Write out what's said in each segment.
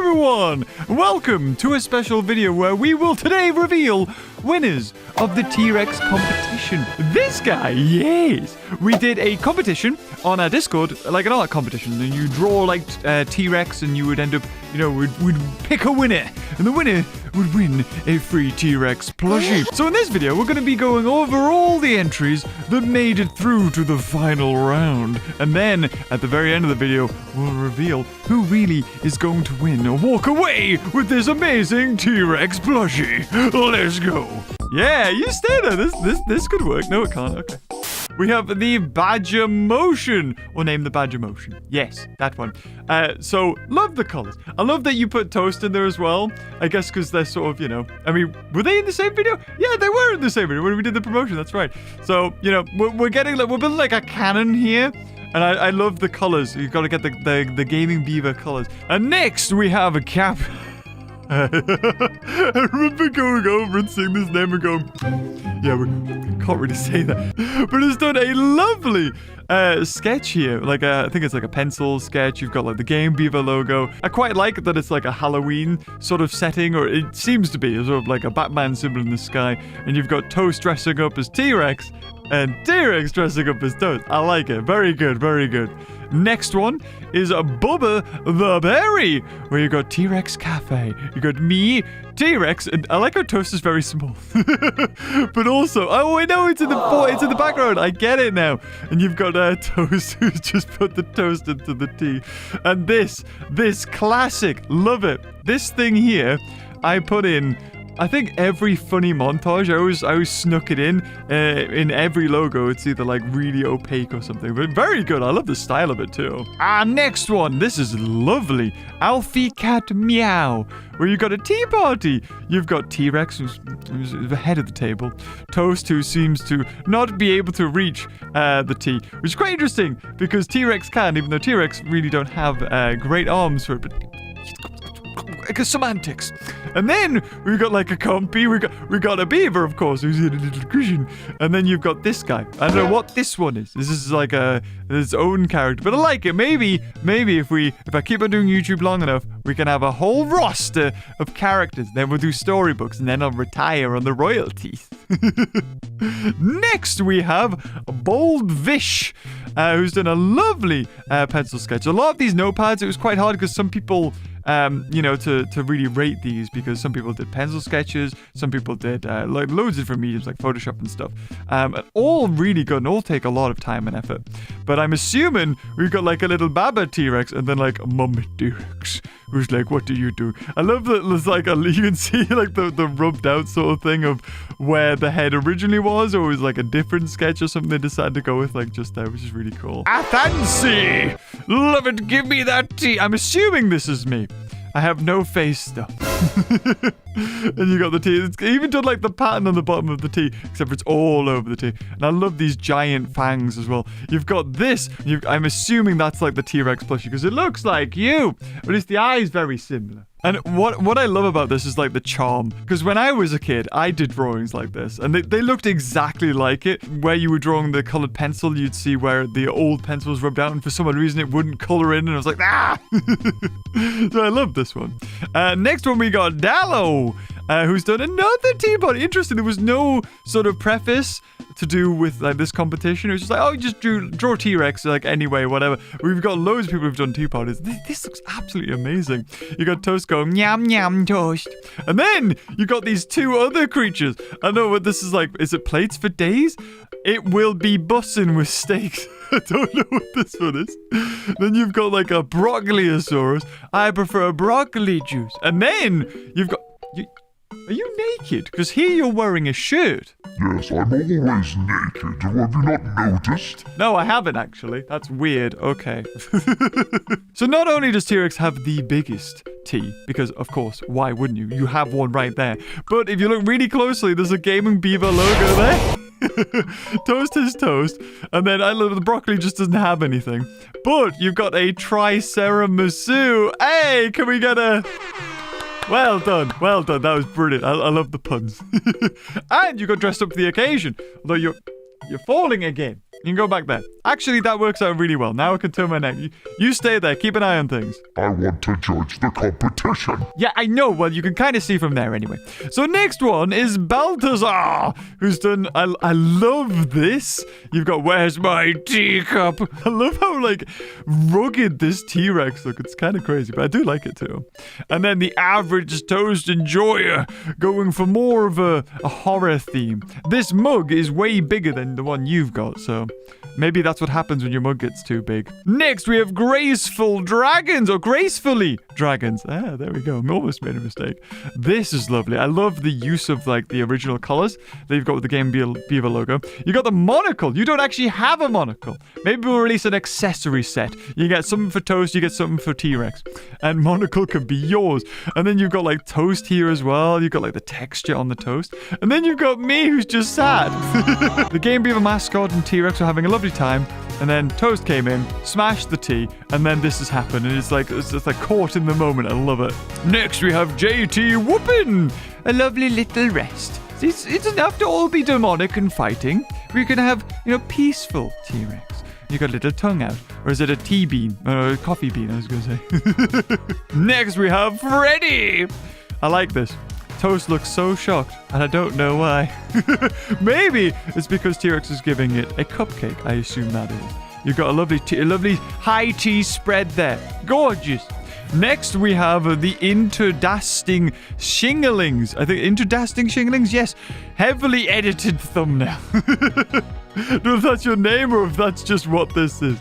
everyone! Welcome to a special video where we will today reveal winners of the Tea.Rex competition. This guy, yes! We did a competition on our Discord, like an art competition, and you draw like Tea.Rex and you would end up, we'd pick a winner, and the winner would win a free Tea.Rex plushie. So in this video, we're going to be going over all the entries that made it through to the final round. And then, at the very end of the video, we'll reveal who really is going to win or walk away with this amazing Tea.Rex plushie. Let's go. Yeah, you stay there. This could work. No, it can't. Okay. We have the Badger Motion, or name the Badger Motion. Yes, that one. So, love the colors. I love that you put Toast in there as well. I guess because they're sort of, I mean, were they in the same video? Yeah, they were in the same video when we did the promotion. That's right. So, we're building like a cannon here. And I love the colors. You've got to get the Gaming Beaver colors. And next, we have a cap. I remember going over and seeing this name and going, yeah, we can't really say that. But it's done a lovely sketch here. Like, I think it's like a pencil sketch. You've got like the Game Beaver logo. I quite like that it's like a Halloween sort of setting, or it seems to be sort of like a Batman symbol in the sky. And you've got Toast dressing up as Tea.Rex and Tea.Rex dressing up as Toast. I like it. Very good, very good. Next one is Bubba the Berry, where you got Tea.Rex Cafe. You got me, Tea.Rex, and I like how Toast is very small. But also, oh, I know it's in the background. I get it now. And you've got Toast who's just put the toast into the tea. And this classic, love it. This thing here, I put in. I think every funny montage, I always snuck it in every logo. It's either like really opaque or something, but very good. I love the style of it too. Next one. This is lovely. Alfie Cat Meow, where you got a tea party. You've got Tea.Rex, who's the head of the table. Toast, who seems to not be able to reach the tea, which is quite interesting because Tea.Rex can, even though Tea.Rex really don't have great arms for it, but semantics. And then we've got like a compy. We got a beaver, of course, who's in a little cushion. And then you've got this guy. I don't know what this one is. This is like his own character, but I like it. Maybe if I keep on doing YouTube long enough, we can have a whole roster of characters. Then we'll do storybooks, and then I'll retire on the royalties. Next, we have Bold Vish, who's done a lovely pencil sketch. A lot of these notepads, it was quite hard because some people to really rate these, because some people did pencil sketches, some people did like loads of different mediums like Photoshop and stuff. All really good and all take a lot of time and effort. But I'm assuming we've got like a little Baba Tea.Rex and then like Mummy Tea.Rex, who's like, what do you do? I love that there's like you can see like the rubbed out sort of thing of where the head originally was, or it was like a different sketch or something they decided to go with like just there, which is really cool. I fancy! Love it, give me that tea! I'm assuming this is me. I have no face though. And you got the tea. It's even done like the pattern on the bottom of the tea, except for it's all over the tea. And I love these giant fangs as well. You've got this. I'm assuming that's like the Tea.Rex plushie because it looks like you. But at least the eye is very similar. And what I love about this is like the charm. Because when I was a kid, I did drawings like this. And they looked exactly like it. Where you were drawing the colored pencil, you'd see where the old pencil was rubbed out. And for some odd reason, it wouldn't color in. And I was like, ah! So I love this one. Next one, we got Dallo, who's done another tea party. Interesting. There was no sort of preface to do with like this competition. It was just like, oh, just draw Tea.Rex like anyway, whatever. We've got loads of people who've done tea parties. This looks absolutely amazing. You got Toast going, yum, yum, Toast. And then you got these two other creatures. I don't know what this is like. Is it plates for days? It will be bussin' with steaks. I don't know what this one is. Then you've got like a Broccoliosaurus. I prefer broccoli juice. And then you've got... Are you naked? Because here you're wearing a shirt. Yes, I'm always naked. Have you not noticed? No, I haven't actually. That's weird. Okay. So not only does Tea.Rex have the biggest tea, because of course, why wouldn't you? You have one right there. But if you look really closely, there's a Gaming Beaver logo there. Toast is Toast. And then I love the broccoli just doesn't have anything. But you've got a Triceratops. Hey, can we get a... Well done. Well done. That was brilliant. I love the puns. And you got dressed up for the occasion. Although you're falling again. You can go back there. Actually, that works out really well. Now I can turn my neck. You stay there. Keep an eye on things. I want to judge the competition. Yeah, I know. Well, you can kind of see from there anyway. So next one is Balthazar, who's done... I love this. You've got Where's My Teacup? I love how, like, rugged this T-Rex look. It's kind of crazy, but I do like it too. And then the average toast enjoyer, going for more of a horror theme. This mug is way bigger than the one you've got, so... maybe that's what happens when your mug gets too big. Next, we have Graceful Dragons, or Gracefully Dragons. Ah, there we go. I almost made a mistake. This is lovely. I love the use of, like, the original colors that you've got with the Game Beaver logo. You got the monocle. You don't actually have a monocle. Maybe we'll release an accessory set. You get something for Toast, you get something for T-Rex. And monocle could be yours. And then you've got, like, Toast here as well. You've got, like, the texture on the toast. And then you've got me, who's just sad. The Game Beaver mascot and T-Rex are having a lovely time, and then Toast came in, smashed the tea, and then this has happened, and it's just like caught in the moment. I love it. Next we have JT Whoopin, a lovely little rest. It doesn't have to all be demonic and fighting. We can have, peaceful T-Rex. You got a little tongue out, or is it a tea bean or a coffee bean? I was gonna say. Next we have Freddy. I like this. Toast looks so shocked, and I don't know why. Maybe it's because T-Rex is giving it a cupcake. I assume that is. You've got a lovely high tea spread there. Gorgeous. Next, we have the Interdasting Shinglings. I think Interdasting Shinglings? Yes. Heavily edited thumbnail. I don't know if that's your name or if that's just what this is.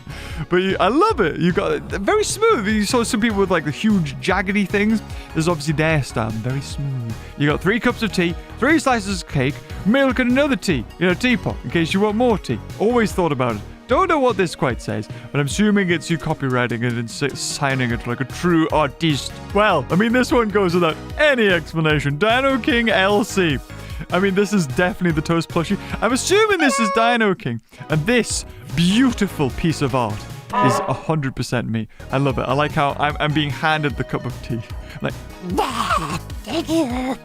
But I love it. You got it very smooth. You saw some people with like the huge jaggedy things. This is obviously their style. Very smooth. You got 3 cups of tea, 3 slices of cake, milk and another tea. Teapot in case you want more tea. Always thought about it. Don't know what this quite says, but I'm assuming it's you copywriting it and signing it like a true artist. Well, I mean, this one goes without any explanation. Dino King LC. I mean, this is definitely the Toast plushie. I'm assuming this is Dino King. And this beautiful piece of art is 100% me. I love it. I like how I'm being handed the cup of tea. Like, thank you.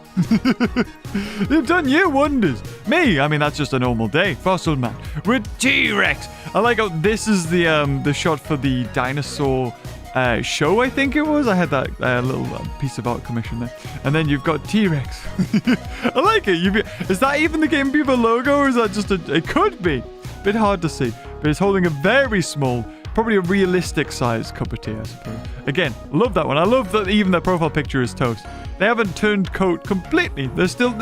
They've done you wonders. Me, I mean, that's just a normal day. Fossil Man with T-Rex. I like how this is the shot for the dinosaur show, I think it was. I had that little piece of art commission there. And then you've got T-Rex. I like it. Is that even the Game Beaver logo, or is that just it could be. Bit hard to see. But it's holding a very small, probably a realistic size cup of tea, I suppose. Again, love that one. I love that even the profile picture is Toast. They haven't turned coat completely. They're still,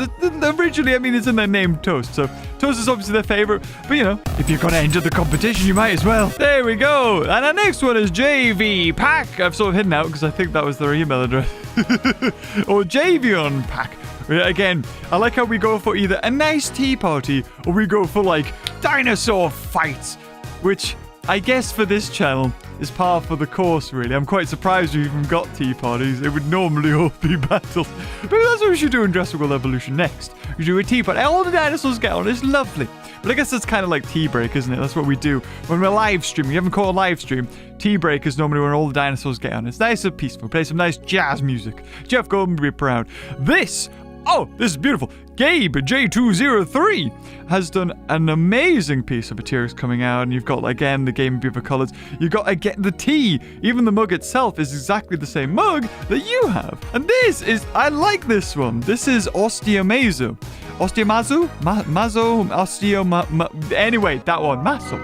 originally, I mean, it's in their name, Toast. So Toast is obviously their favorite. But, if you're going to enter the competition, you might as well. There we go. And our next one is JV Pack. I've sort of hidden out because I think that was their email address. Or Javion Pack. Again, I like how we go for either a nice tea party or we go for, like, dinosaur fights. Which, I guess for this channel, is par for the course, really. I'm quite surprised we even got tea parties. It would normally all be battles. Maybe that's what we should do in Jurassic World Evolution next. We do a tea party. All the dinosaurs get on. It's lovely. But I guess that's kind of like tea break, isn't it? That's what we do when we're live streaming. You haven't caught a live stream. Tea break is normally when all the dinosaurs get on. It's nice and peaceful. Play some nice jazz music. Jeff Golden would be proud. This is beautiful. Gabe J203 has done an amazing piece of a T-Rex coming out, and you've got, again, the Game Beaver colors. You've got, again, the tea. Even the mug itself is exactly the same mug that you have. And this is, I like this one. This is Osteomazu. Anyway, that one, Maso.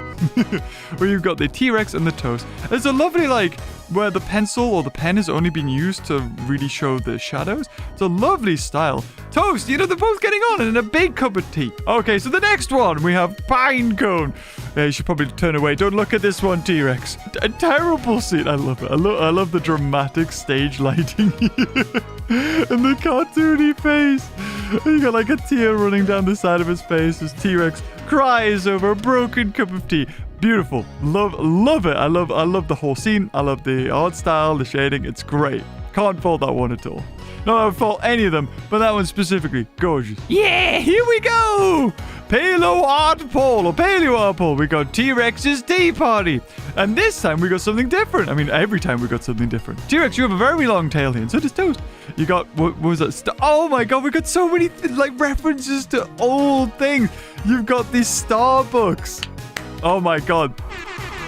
Where you've got the T-Rex and the Toast. There's a lovely, like, where the pencil or the pen has only been used to really show the shadows. It's a lovely style. Toast, they're both getting on in a big cup of tea. Okay, so the next one, we have Pine Cone. Yeah, you should probably turn away. Don't look at this one, T-Rex. A terrible scene. I love it. I love the dramatic stage lighting and the cartoony face. You got like a tear running down the side of his face as T-Rex cries over a broken cup of tea. Beautiful. Love it. I love the whole scene. I love the art style, the shading. It's great. Can't fault that one at all. Not I would fault any of them, but that one specifically, gorgeous. Yeah, here we go! Paleo Art Pole. We got T-Rex's tea party. And this time we got something different. I mean, every time we got something different. T-Rex, you have a very long tail here, and so does Toast. You got, what was that? Oh my god, we got so many, references to old things. You've got these Starbucks. Oh my god.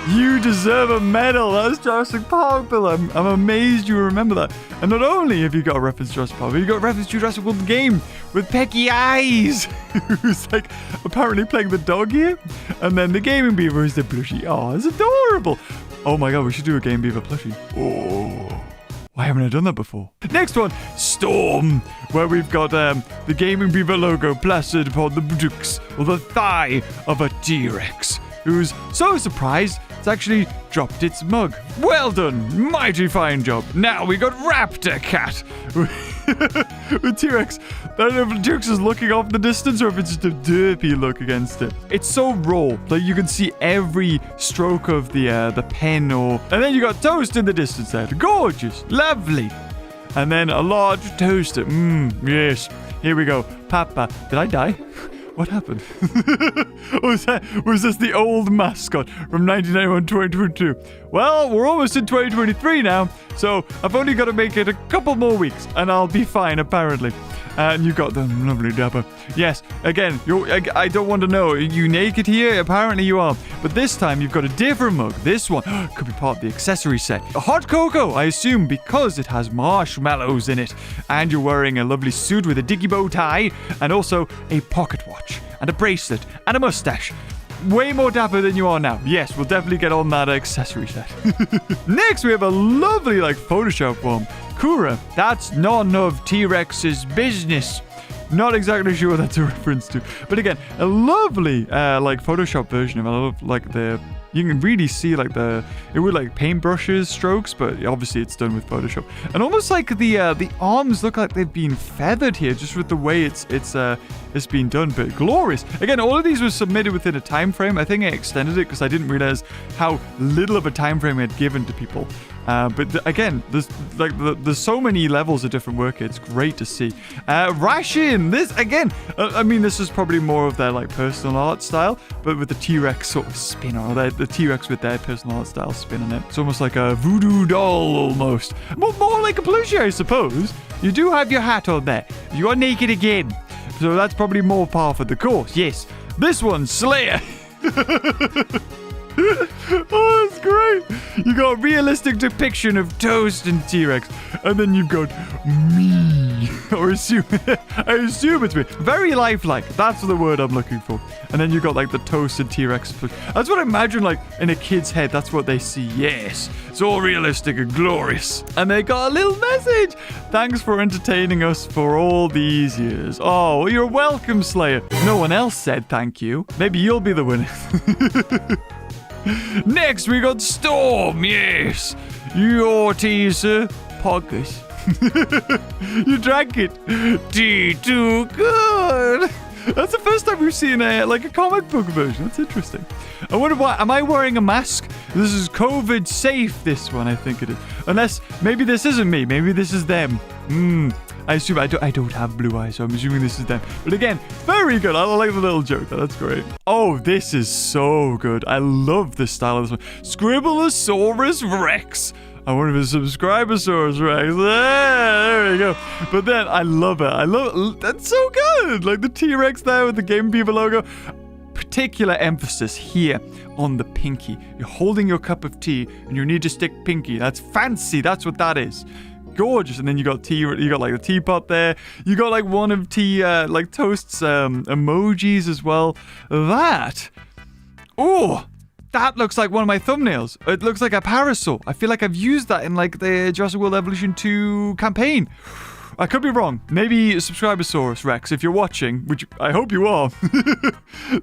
You deserve a medal. That's Jurassic Park, Bill. I'm amazed you remember that. And not only have you got a reference to Jurassic Park, but you got a reference to Jurassic World game with Pecky Eyes, who's like apparently playing the dog here. And then the Gaming Beaver is the plushie. Oh, it's adorable. Oh my god, we should do a Game Beaver plushie. Oh. Why haven't I done that before? Next one, Storm, where we've got the Gaming Beaver logo plastered upon the buttocks or the thigh of a T-Rex, who's so surprised it's actually dropped its mug. Well done, mighty fine job. Now we got Raptor Cat with T-Rex. I don't know if T-Rex is looking off in the distance or if it's just a derpy look against it. It's so raw that you can see every stroke of the pen and then you got Toast in the distance there. Gorgeous, lovely. And then a large toaster. Yes. Here we go. Papa. Did I die? What happened? Was this the old mascot from 1991 2022? Well, we're almost in 2023 now, so I've only got to make it a couple more weeks, and I'll be fine, apparently. And you got the lovely Dapper. Yes, again, I don't want to know. Are you naked here? Apparently you are. But this time, you've got a different mug. This one could be part of the accessory set. A hot cocoa, I assume, because it has marshmallows in it. And you're wearing a lovely suit with a dicky bow tie, and also a pocket watch, and a bracelet, and a mustache. Way more dapper than you are now. Yes, we'll definitely get on that accessory set. Next, we have a lovely, Photoshop one. Kura, that's none of T-Rex's business. Not exactly sure what that's a reference to. But again, a lovely, Photoshop version of it. I love, you can really see, it would, paintbrushes strokes, but obviously it's done with Photoshop. And almost like the arms look like they've been feathered here, just with the way it's been done, but glorious. Again, all of these were submitted within a time frame. I think I extended it because I didn't realize how little of a time frame I had given to people. Again, there's so many levels of different work. It's great to see. Ration, this again. This is probably more of their personal art style, but with the T-Rex sort of spin on the T-Rex with their personal art style spin on it. It's almost like a voodoo doll, almost. More like a plushie, I suppose. You do have your hat on there. You are naked again, so that's probably more par for the course. Yes, this one, Slayer. Oh, that's great. You got a realistic depiction of Toast and T-Rex, and then you've got me. Or I assume it's me. Very lifelike. That's the word I'm looking for. And then you got the Toast and T-Rex. That's what I imagine in a kid's head. That's what they see. Yes. It's all realistic and glorious. And they got a little message. Thanks for entertaining us for all these years. Oh, you're welcome, Slayer. No one else said thank you. Maybe you'll be the winner. Next, we got Storm. Yes. Your tea, sir. Poggers. You drank it. Tea too good. That's the first time we've seen a comic book version. That's interesting. I wonder why. Am I wearing a mask? This is COVID safe, this one, I think it is. Unless, maybe this isn't me. Maybe this is them. I assume I don't have blue eyes, so I'm assuming this is them. But again, very good. I like the little joke. That's great. Oh, this is so good. I love the style of this one. Scribblosaurus Rex. I wonder if it's Subscribosaurus Rex. There we go. But then I love it. That's so good. Like the T-Rex there with the Game Beaver logo. Particular emphasis here on the pinky. You're holding your cup of tea and you need to stick pinky. That's fancy. That's what that is. Gorgeous. And then you got the teapot there. You got one of Toast's emojis as well. That looks like one of my thumbnails. It looks like a parasol. I feel like I've used that in the Jurassic World Evolution 2 campaign. I could be wrong. Maybe Subscribosaurus Rex, if you're watching, which I hope you are,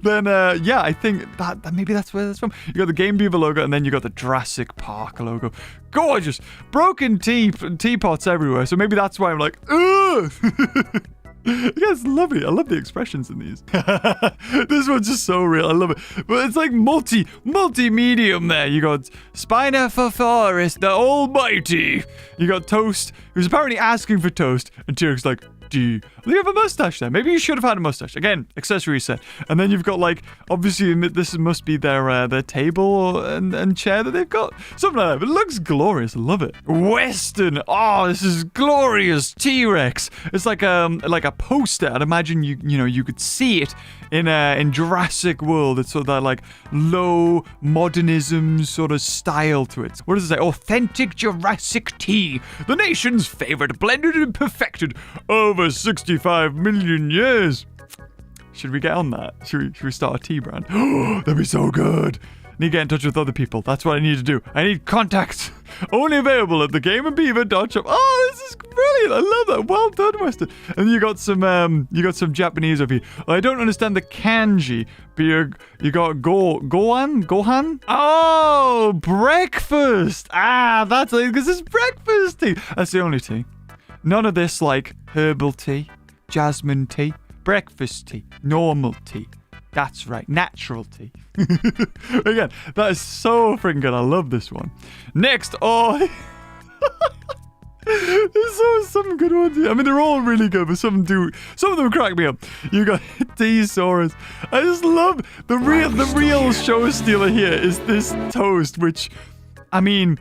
then I think that maybe that's where that's from. You got the Game Beaver logo, and then you got the Jurassic Park logo. Gorgeous. Broken teapots everywhere, so maybe that's why I'm like, ugh. Yeah, it's lovely. I love the expressions in these. This one's just so real. I love it. But it's multi-medium there. You got Spinosaurus, the Almighty. You got Toast, who's apparently asking for toast. And T-Rex You have a mustache there. Maybe you should have had a mustache. Again, accessory set. And then you've got, like, obviously, this must be their table and chair that they've got. Something like that. But it looks glorious. I love it. Western. Oh, this is glorious. T-Rex. It's like a poster. I'd imagine you could see it in Jurassic World. It's sort of that, like, low modernism sort of style to it. What does it say? Authentic Jurassic tea. The nation's favorite, blended and perfected over 65 million years. Should we get on that? Should we start a tea brand? Oh, that'd be so good. I need to get in touch with other people. That's what I need to do. I need contacts. Only available at the GamerBeaver.shop. Oh, this is brilliant. I love that. Well done, Weston. And you got some Japanese over here. I don't understand the kanji, but you got Gohan? Oh, breakfast. That's it, because it's breakfast tea. That's the only tea. None of this, like, herbal tea, jasmine tea, breakfast tea, normal tea. That's right, natural tea. Again, that is so freaking good. I love this one. Next, there's some good ones here. I mean, they're all really good, but some of them crack me up. You got T-Saurus. I just love the real show stealer here is this toast, which, I mean,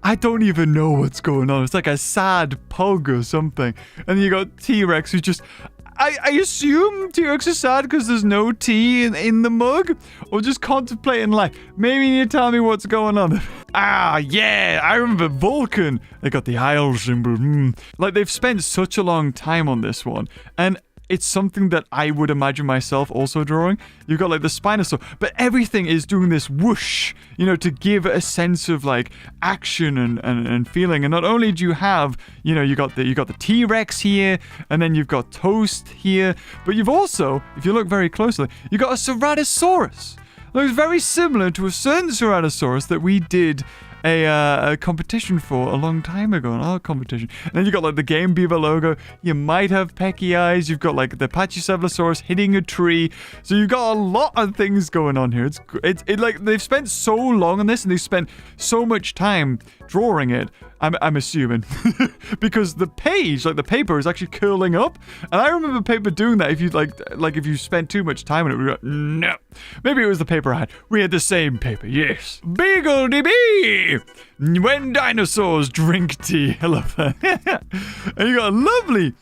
I don't even know what's going on. It's like a sad pug or something. And you got T-Rex who just... I assume T-Rex is sad because there's no tea in the mug, or just contemplating life. Maybe you need to tell me what's going on. Yeah, I remember Vulcan. They got the Isle symbol. Like, they've spent such a long time on this one, and it's something that I would imagine myself also drawing. You've got, like, the Spinosaur, but everything is doing this whoosh, to give a sense of, like, action and feeling. And not only do you have, you got the T-Rex here, and then you've got Toast here, but you've also, if you look very closely, you got a Ceratosaurus. Looks very similar to a certain Ceratosaurus that we did a competition for a long time ago, an art competition. And then you got, like, the Game Beaver logo. You might have pecky eyes. You've got, like, the Pachycephalosaurus hitting a tree. So you've got a lot of things going on here. It's like they've spent so long on this, and they've spent so much time drawing it. I'm assuming because the page, like the paper, is actually curling up. And I remember paper doing that. If you like if you spent too much time on it, we go, no. Maybe it was the paper I had. We had the same paper. Yes. Beagle-de-bee. When dinosaurs drink tea. I love that. And you got a lovely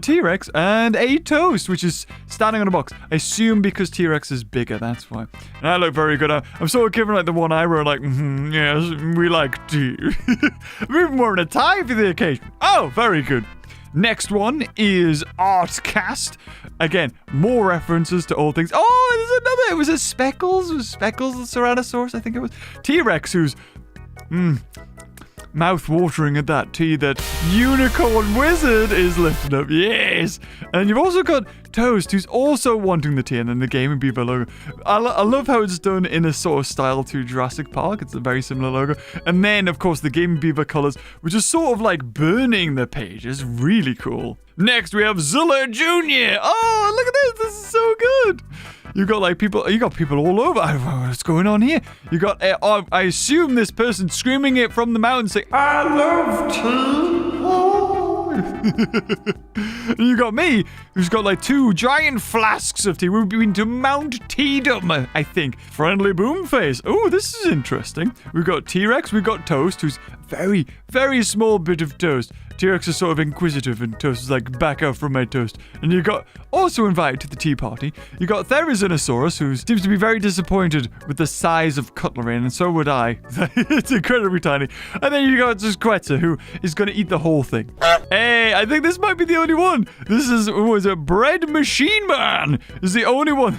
T-Rex and a Toast, which is standing on a box. I assume because T-Rex is bigger, that's why. And I look very good. I'm sort of giving, like, the one eyebrow, like, yes, we like tea. I'm even wearing a tie for the occasion. Oh, very good. Next one is Artcast. Again, more references to old things. Oh, there's another. It was a Speckles. It was Speckles the Ceratosaurus, I think it was. T-Rex, who's... mouth-watering at that tea that Unicorn Wizard is lifting up. Yes! And you've also got Toast, who's also wanting the tea, and then the Game Beaver logo. I love how it's done in a sort of style to Jurassic Park. It's a very similar logo. And then, of course, the Game Beaver colors, which is sort of like burning the page. It's really cool. Next, we have Zilla Jr. Oh, look at this. This is so good. You got people all over. I don't know what's going on here. You got, I assume this person screaming it from the mountain saying, I love tea. And you got me, who's got, like, 2 giant flasks of tea. We've been to Mount Teedom, I think. Friendly Boomface. Oh, this is interesting. We've got T-Rex, we've got Toast, who's very, very small bit of toast. T-Rex is sort of inquisitive, and Toast is like, back up from my toast. And you got, also invited to the tea party, you got Therizinosaurus, who seems to be very disappointed with the size of cutlery, and so would I. It's incredibly tiny. And then you got Quetzal, who is going to eat the whole thing. Hey, I think this might be the only one. This is, what was it? Bread Machine Man is the only one.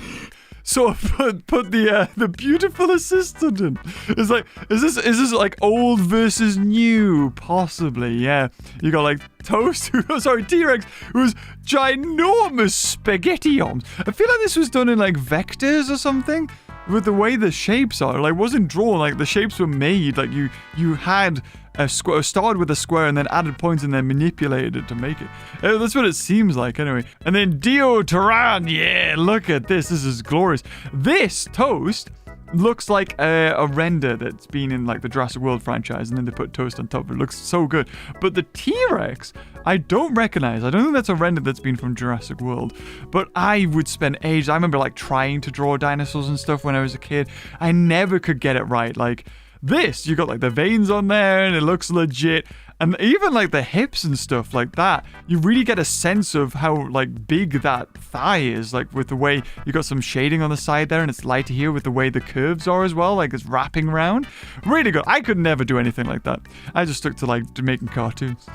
So put the beautiful assistant in. It's like, is this like old versus new? Possibly, yeah. You got, like, Toast, T-Rex, who's ginormous spaghetti arms. I feel like this was done in, like, vectors or something. With the way the shapes are, like, wasn't drawn, like, the shapes were made, like, you had a square, started with a square and then added points and then manipulated it to make it. That's what it seems like, anyway. And then Dio Turan, yeah, look at this. This is glorious. This Toast looks like a render that's been in, like, the Jurassic World franchise, and then they put Toast on top of it. It looks so good. But the T-Rex, I don't recognize. I don't think that's a render that's been from Jurassic World. But I would spend ages. I remember like trying to draw dinosaurs and stuff when I was a kid. I never could get it right. Like this, you got like the veins on there and it looks legit. And even like the hips and stuff like that, you really get a sense of how like big that thigh is, like with the way you got some shading on the side there and it's lighter here with the way the curves are as well, like it's wrapping around. Really good. I could never do anything like that. I just stuck to like making cartoons.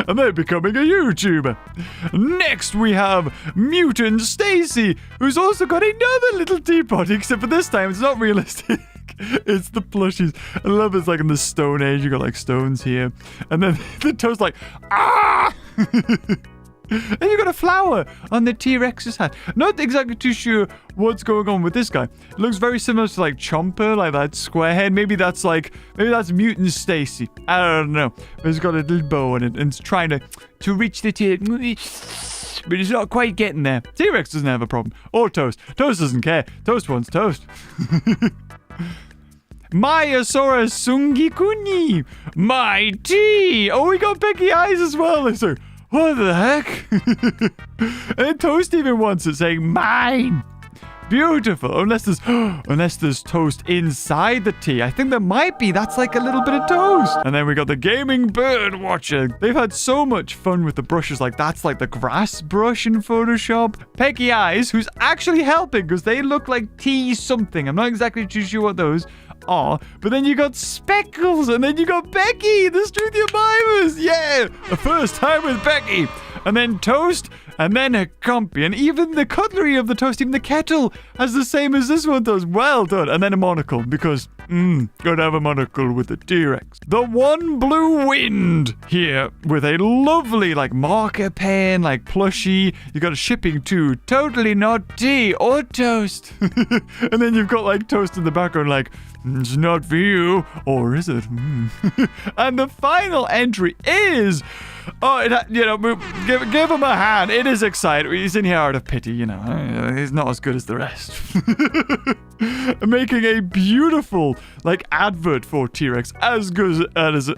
And then becoming a YouTuber. Next we have Mutant Stacy, who's also got another little teapot, except for this time it's not realistic. It's the plushies. I love it's like in the Stone Age. You got like stones here. And then the toast like, ah! And you got a flower on the T-Rex's hat. Not exactly too sure what's going on with this guy. It looks very similar to like Chomper, like that square head. Maybe that's Mutant Stacy. I don't know. But it's got a little bow on it and it's trying to reach the T. But it's not quite getting there. T-Rex doesn't have a problem. Or Toast. Toast doesn't care. Toast wants toast. Myosaurus Sungikuni, my tea. Oh, we got Becky Eyes as well. It's like, what the heck? And Toast even wants it, saying mine. Beautiful. Unless there's toast inside the tea. I think there might be. That's like a little bit of toast. And then we got the gaming bird watcher. They've had so much fun with the brushes. Like that's like the grass brush in Photoshop. Peggy Eyes, who's actually helping because they look like tea something. I'm not exactly too sure what those are. But then you got Speckles and then you got Becky, the Struthia Mimers. Yeah, the first time with Becky. And then Toast, and then a Compy, and even the cutlery of the Toast, even the kettle, has the same as this one does. Well done. And then a monocle, because, gotta have a monocle with the T-Rex. The One Blue Wind here, with a lovely, like, marker pen, like, plushie. You got a shipping to Totally Not Tea or Toast. And then you've got, like, Toast in the background, like, it's not for you, or is it? And the final entry is... give him a hand. It is exciting. He's in here out of pity, He's not as good as the rest. Making a beautiful, like, advert for T-Rex. As good as it...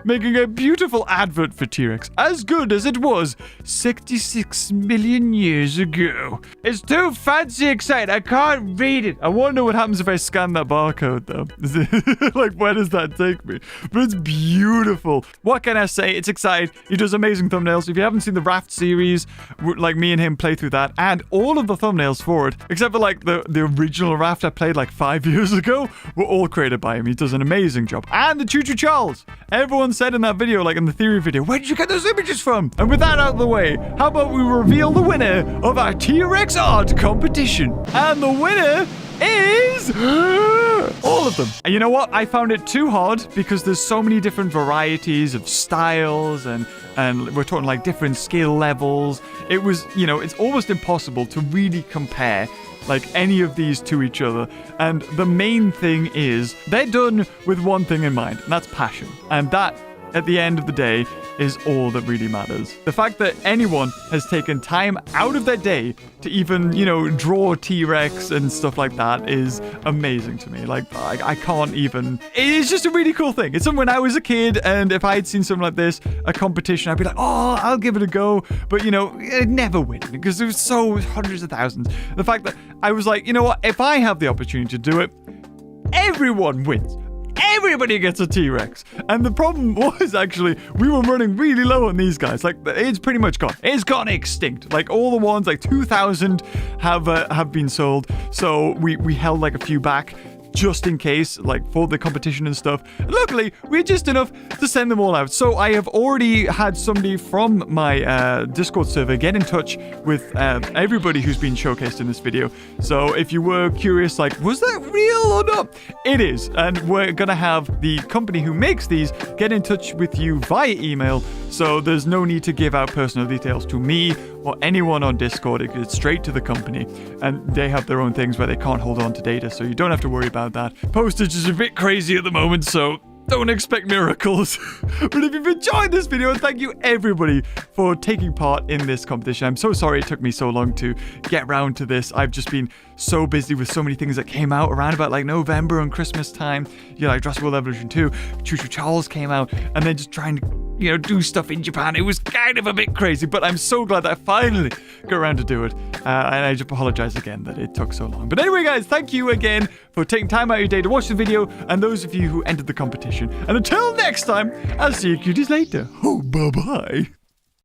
Making a beautiful advert for T-Rex. As good as it was 66 million years ago. It's too fancy exciting. I can't read it. I wonder what happens if I scan that barcode, though. Like, where does that take me? But it's beautiful. What can I say? It's exciting. He does amazing thumbnails. If you haven't seen the Raft series, like, me and him play through that, and all of the thumbnails for it, except for, like, the original Raft I played, like, 5 years ago, were all created by him. He does an amazing job. And the Choo Choo Charles. Everyone said in that video, like in the theory video, where did you get those images from? And with that out of the way, how about we reveal the winner of our T-Rex art competition? And the winner is all of them. And you know what? I found it too hard because there's so many different varieties of styles and we're talking like different skill levels. It was, it's almost impossible to really compare like any of these to each other. And the main thing is they're done with one thing in mind, and that's passion. And that, at the end of the day, is all that really matters. The fact that anyone has taken time out of their day to even, draw T-Rex and stuff like that is amazing to me. Like, I can't even... It's just a really cool thing. It's something when I was a kid, and if I had seen something like this, a competition, I'd be like, oh, I'll give it a go. But, I'd never win because there was so hundreds of thousands. The fact that I was like, you know what? If I have the opportunity to do it, everyone wins. Everybody gets a T-Rex. And the problem was, actually, we were running really low on these guys. Like, it's pretty much gone. It's gone extinct. Like, all the ones, like 2,000 have been sold. So we held, like, a few back just in case, like, for the competition and stuff. Luckily, we had just enough to send them all out. So I have already had somebody from my Discord server get in touch with everybody who's been showcased in this video. So if you were curious, like, was that real or not? It is. And we're gonna have the company who makes these get in touch with you via email. So there's no need to give out personal details to me or anyone on Discord. It goes straight to the company. And they have their own things where they can't hold on to data. So you don't have to worry about that. Postage is a bit crazy at the moment, so don't expect miracles. But if you've enjoyed this video, thank you everybody for taking part in this competition. I'm so sorry it took me so long to get round to this. I've just been so busy with so many things that came out around about like November and Christmas time. You know, like Jurassic World Evolution 2, Choo Choo Charles came out, and then just trying to, you know, do stuff in Japan. It was kind of a bit crazy, but I'm so glad that I finally got around to do it. And I just apologize again that it took so long. But anyway, guys, thank you again for taking time out of your day to watch the video, and those of you who entered the competition. And until next time, I'll see you cuties later. Oh, bye-bye.